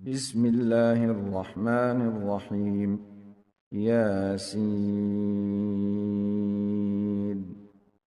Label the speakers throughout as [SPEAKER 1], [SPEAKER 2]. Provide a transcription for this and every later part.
[SPEAKER 1] بسم الله الرحمن الرحيم. ياسين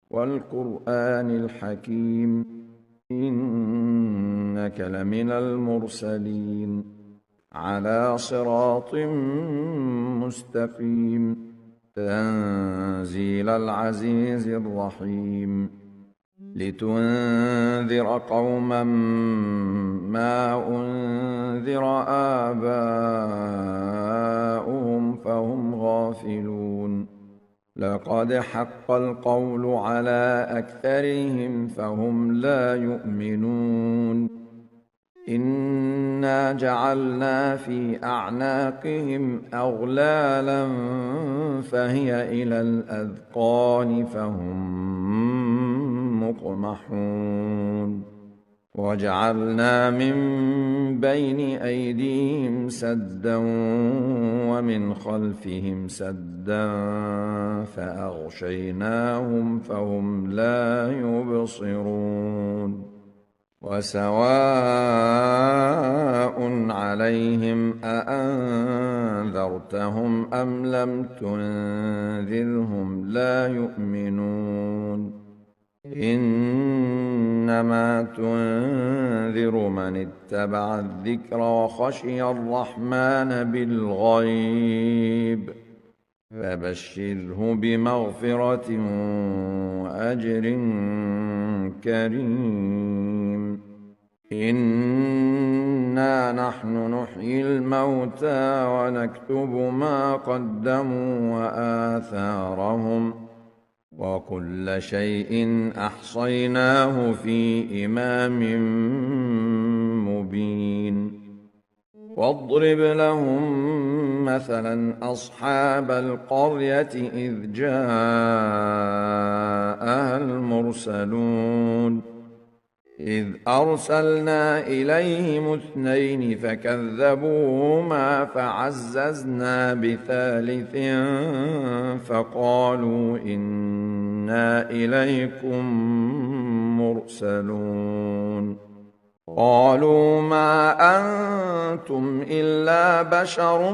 [SPEAKER 1] والقرآن الحكيم إنك لمن المرسلين على صراط مستقيم تنزيل العزيز الرحيم لتنذر قوما ما أنذر آباؤهم فهم غافلون لقد حق القول على أكثرهم فهم لا يؤمنون إنا جعلنا في أعناقهم أغلالا فهي إلى الأذقان فهم مقمحون وجعلنا من بين أيديهم سدا ومن خلفهم سدا فأغشيناهم فهم لا يبصرون وسواء عليهم أأنذرتهم أم لم تنذرهم لا يؤمنون إنما تنذر من اتبع الذكر وخشي الرحمن بالغيب فبشره بمغفرة وأجر كريم إنا نحن نحيي الموتى ونكتب ما قدموا وآثارهم وكل شيء أحصيناه في إمام مبين واضرب لهم مثلا أصحاب القرية إذ جاءها المرسلون إذ أرسلنا إليهم اثنين فكذبوهما فعززنا بثالث فقالوا إنا إليكم مرسلون قالوا ما أنتم إلا بشر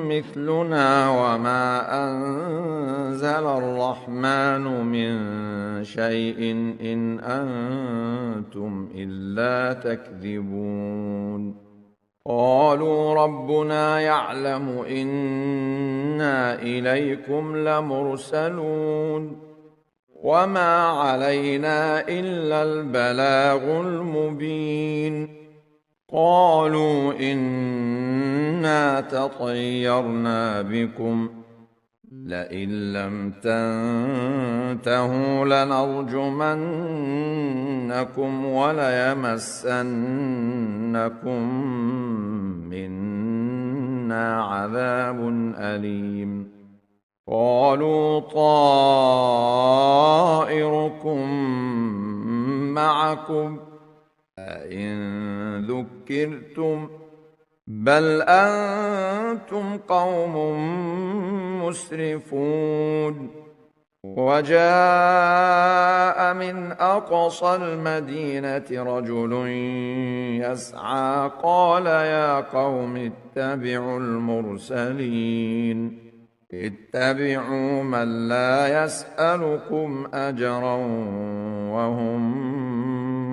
[SPEAKER 1] مثلنا وما أنزل الرحمن من شيء إن أنتم إلا تكذبون قالوا ربنا يعلم إنا إليكم لمرسلون وما علينا إلا البلاغ المبين قالوا إنا تطيرنا بكم لئن لم تنتهوا لنرجمنكم وليمسنكم منا عذاب أليم قالوا طائركم معكم أئن ذكرتم بل أنتم قوم مسرفون وجاء من أقصى المدينة رجل يسعى قال يا قوم اتبعوا المرسلين اتبعوا من لا يسألكم أجرا وهم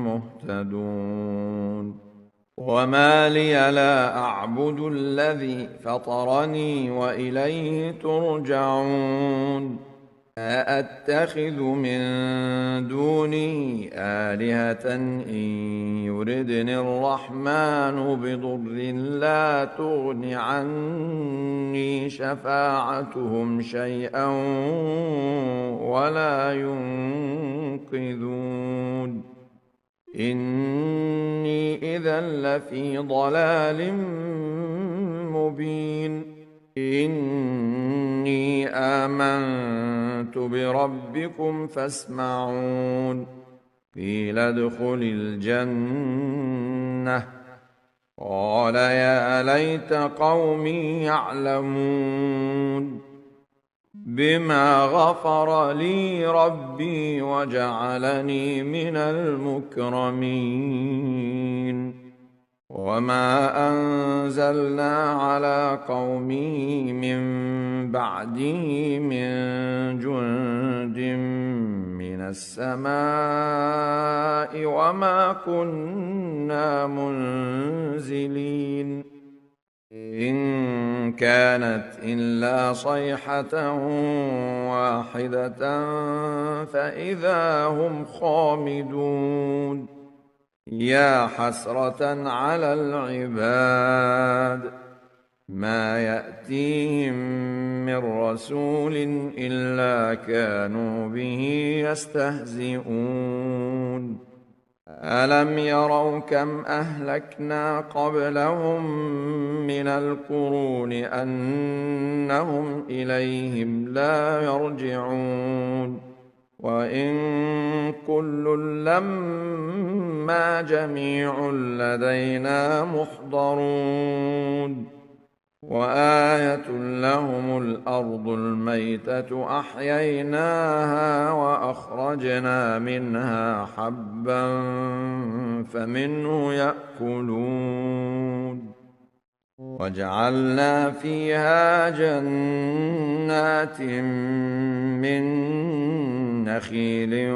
[SPEAKER 1] مهتدون وما لي لا أعبد الذي فطرني وإليه ترجعون أأتخذ من دونه آلهة إن يردني الرحمن بضر لا تغن عني شفاعتهم شيئا ولا ينقذون إني إذا لفي ضلال مبين إني آمنت بربكم فاسمعون قيل ادخل الجنة قال يا ليت قومي يعلمون بما غفر لي ربي وجعلني من المكرمين وما أنزلنا على قومه من بعده من جند من السماء وما كنا منزلين إن كانت إلا صيحة واحدة فإذا هم خامدون يا حسرة على العباد ما يأتيهم من رسول إلا كانوا به يستهزئون ألم يروا كم أهلكنا قبلهم من القرون أنهم إليهم لا يرجعون وإن كل لما جميع لدينا محضرون وآية لهم الأرض الميتة أحييناها وأخرجنا منها حبا فمنه يأكلون وجعلنا فيها جنات من نخيل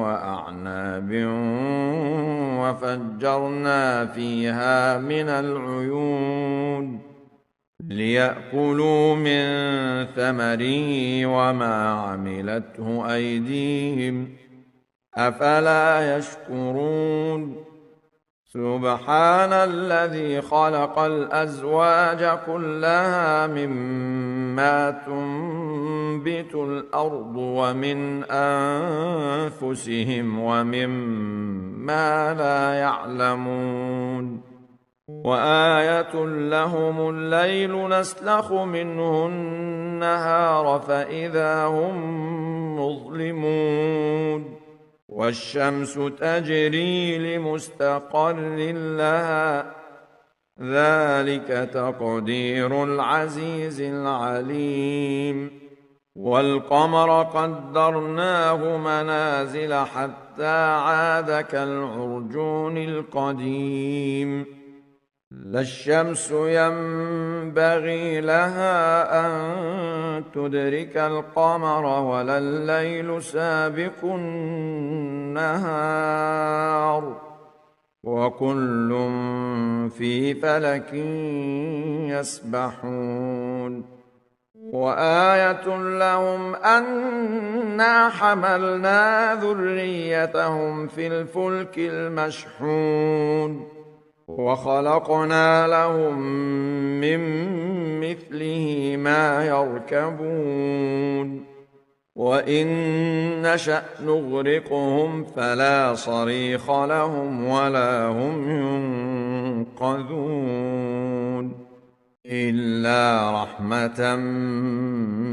[SPEAKER 1] وأعناب وفجرنا فيها من العيون ليأكلوا من ثمره وما عملته أيديهم أفلا يشكرون سبحان الذي خلق الأزواج كلها مما تنبت الأرض ومن أنفسهم ومما لا يعلمون وآية لهم الليل نسلخ منه النهار فإذا هم مظلمون والشمس تجري لمستقر لها ذلك تقدير العزيز العليم والقمر قدرناه منازل حتى عاد كالعرجون القديم لا الشمس ينبغي لها أن تدرك القمر ولا الليل سابق النهار وكل في فلك يسبحون وآية لهم أنا حملنا ذريتهم في الفلك المشحون وخلقنا لهم من مثله ما يركبون وإن نشأ نغرقهم فلا صريخ لهم ولا هم ينقذون إلا رحمة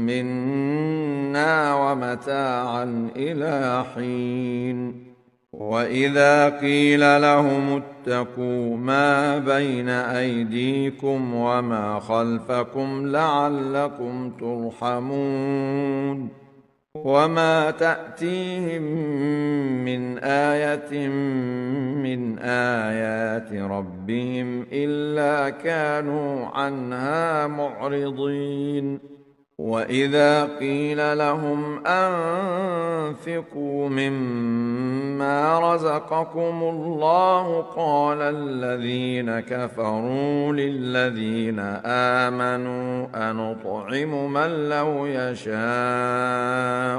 [SPEAKER 1] منا ومتاعا إلى حين وإذا قيل لهم اتقوا ما بين أيديكم وما خلفكم لعلكم ترحمون وما تأتيهم من آية من آيات ربهم إلا كانوا عنها معرضين وإذا قيل لهم أنفقوا مما رزقكم الله قال الذين كفروا للذين آمنوا أنطعم من لو يشاء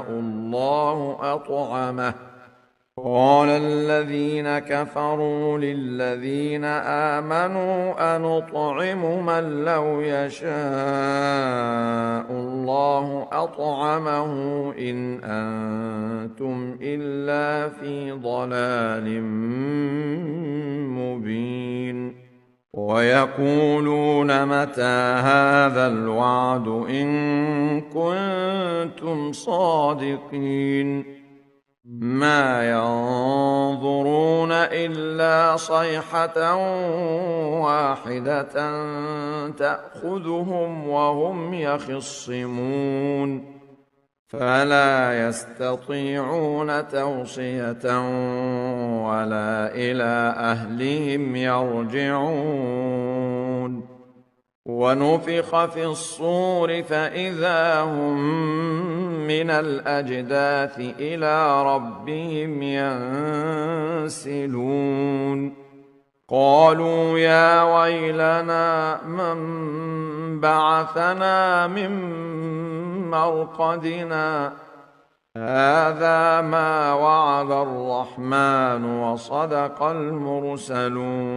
[SPEAKER 1] الله أطعمه قال الذين كفروا للذين آمنوا أنطعم من لو يشاء الله أطعمه إن أنتم إلا في ضلال مبين ويقولون متى هذا الوعد إن كنتم صادقين ما ينظرون إلا صيحة واحدة تأخذهم وهم يخصمون فلا يستطيعون توصية ولا إلى أهلهم يرجعون. ونفخ في الصور فإذا هم من الأجداث إلى ربهم ينسلون. قالوا يا ويلنا من بعثنا من مرقدنا هذا ما وعد الرحمن وصدق المرسلون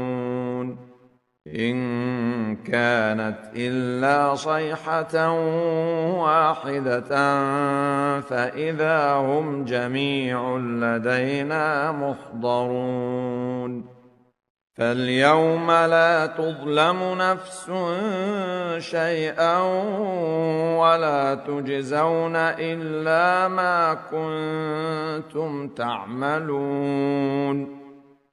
[SPEAKER 1] إن كانت إلا صيحة واحدة فإذا هم جميع لدينا محضرون. فاليوم لا تظلم نفس شيئا ولا تجزون إلا ما كنتم تعملون.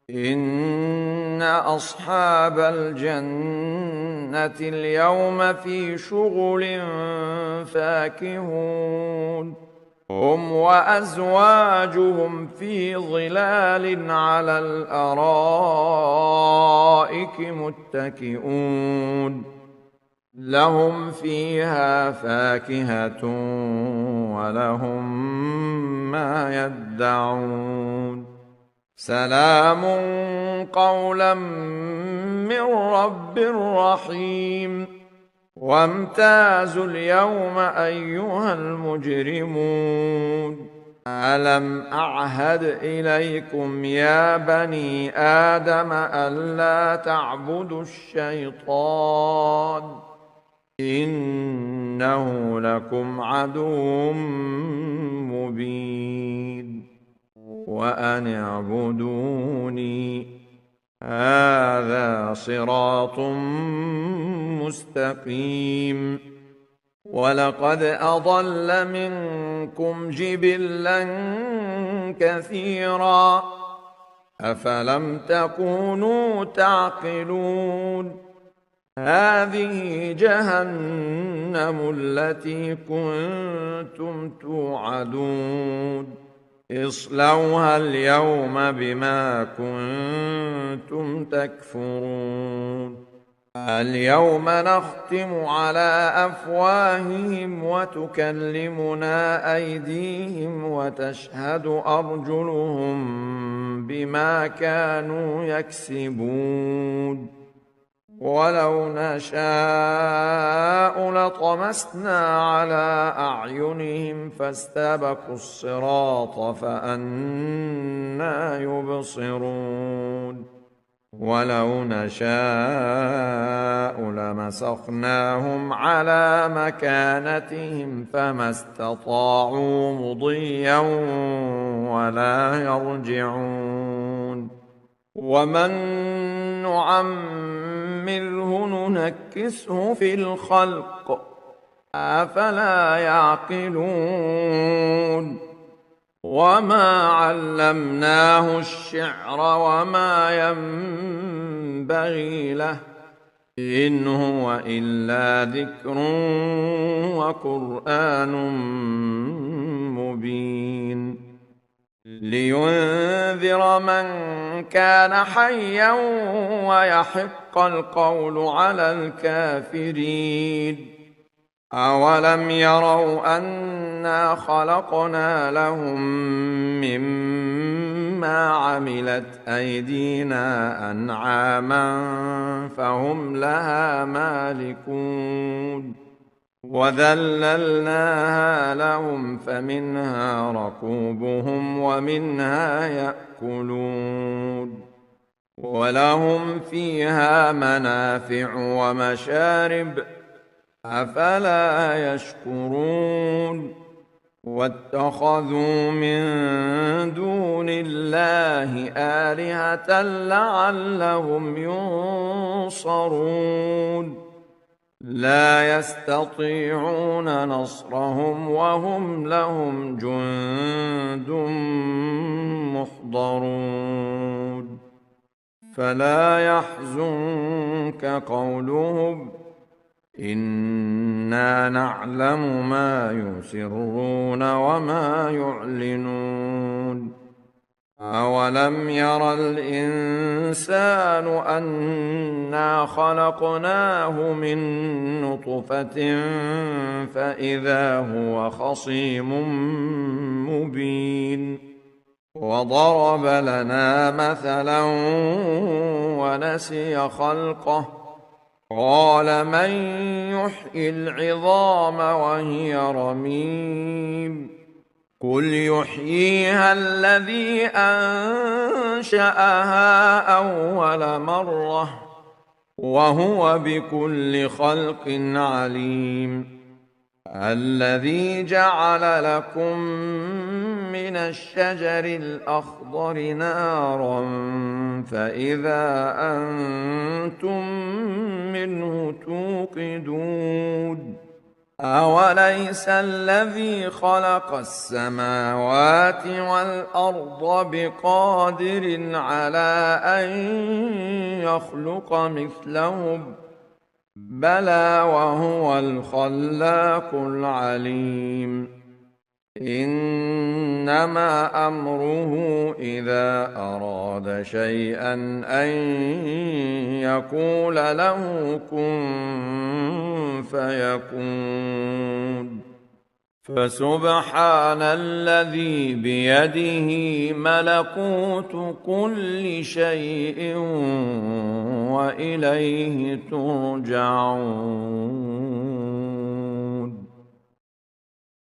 [SPEAKER 1] إن أصحاب الجنة اليوم في شغل فاكهون هم وأزواجهم في ظلال على الأرائك متكئون لهم فيها فاكهة ولهم ما يدعون. سلام قولا من رب رحيم. وامتازوا اليوم أيها المجرمون ألم أعهد إليكم يا بني آدم ألا تعبدوا الشيطان إنه لكم عدو مبين وأن اعبدوني هذا صراط مستقيم. ولقد أضل منكم جبلا كثيرا أفلم تكونوا تعقلون. هذه جهنم التي كنتم توعدون اصلوها اليوم بما كنتم تكفرون. اليوم نختم على أفواههم وتكلمنا أيديهم وتشهد أرجلهم بما كانوا يكسبون. ولو نشاء لطمسنا على أعينهم فاستبقوا الصراط فأنى يبصرون. ولو نشاء لمسخناهم على مكانتهم فما استطاعوا مضيا ولا يرجعون. ومن نعمره ننكسه في الخلق أفلا يعقلون. وما علمناه الشعر وما ينبغي له إن هو إلا ذكر وقرآن مبين لينذر من كان حيا ويحق القول على الكافرين. أولم يروا أنا خلقنا لهم مما عملت أيدينا أنعاما فهم لها مالكون وذللناها لهم فمنها ركوبهم ومنها يأكلون ولهم فيها منافع ومشارب أفلا يشكرون. واتخذوا من دون الله آلهة لعلهم ينصرون لا يستطيعون نصرهم وهم لهم جند محضرون. فلا يحزنك قولهم إنا نعلم ما يسرون وما يعلنون أولم ير الإنسان أنا خلقناه من نطفة فإذا هو خصيم مبين وضرب لنا مثلا ونسي خلقه قال من يحيي العظام وهي رميم قل يحييها الذي أنشأها أول مرة وهو بكل خلق عليم الذي جعل لكم من الشجر الأخضر نارا فإذا أنتم منه توقدون أوليس الذي خلق السماوات والأرض بقادر على أن يخلق مثلهم بلى وهو الخلاق العليم إنما أمره إذا أراد شيئا أن يقول له كن فيكون فسبحان الذي بيده ملكوت كل شيء وإليه ترجعون